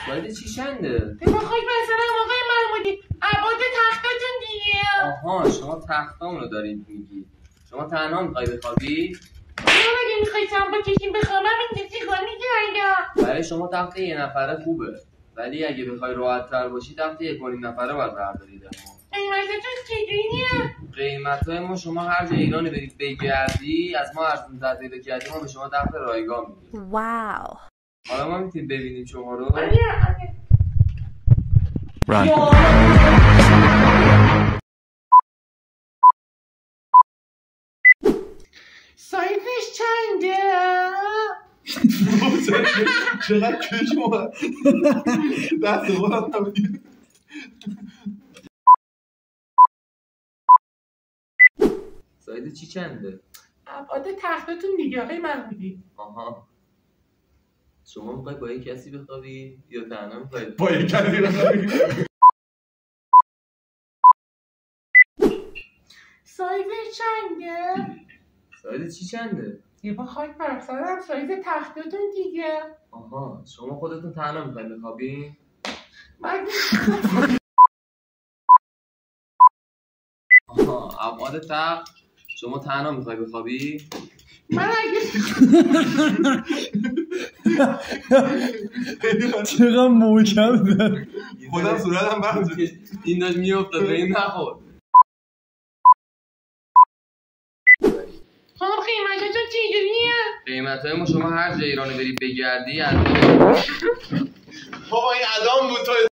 سایز چی چنده؟ بخوای مثلا آقای محمودی ابعاد تختاتون دیگه. آها شما تختامون رو دارید میگی. شما تنها میخوای بخوابی؟ من اگه میخوای سنبا کشیم بخوابم این چیکار میکردم؟ برای شما تخت یه نفره خوبه، ولی اگه بخوای راحت تر باشی تخت 1.5 نفره باید بردارید. قیمتتون چجوریه؟ قیمتای ما شما هر جای ایران برید بگردی از ما ارزون‌تر پیدا کردیم، ما به شما تخت رایگان میدیم. واو. حالا ما میتونید ببینیم شما رو. سایزش چنده؟ چقدر کش ما دست بارم نبودیم. سایز چی چنده؟ ابعاد تختاتون دیگه آقای محمودی. آها شما میخوای با یک کسی بخوابی یا تنها میخوای؟ با یک کسی بخوابی. سایزش چنده؟ سایز چی چنده؟ یه با خاک برسرم سایز تختاتون دیگه. آها شما خودتون تنها میخواید بخوابین؟ من آها ابعاد تخت شما تنها میخوای بخوابی؟ اگه چقدر محکم زد. خودم صورتم برد. این داشت میافتاد به این نخورد. خب قیمتتون چجوریه؟ قیمتای ما شما هر جای ایران برید بگردی از بابا این ادام بود تو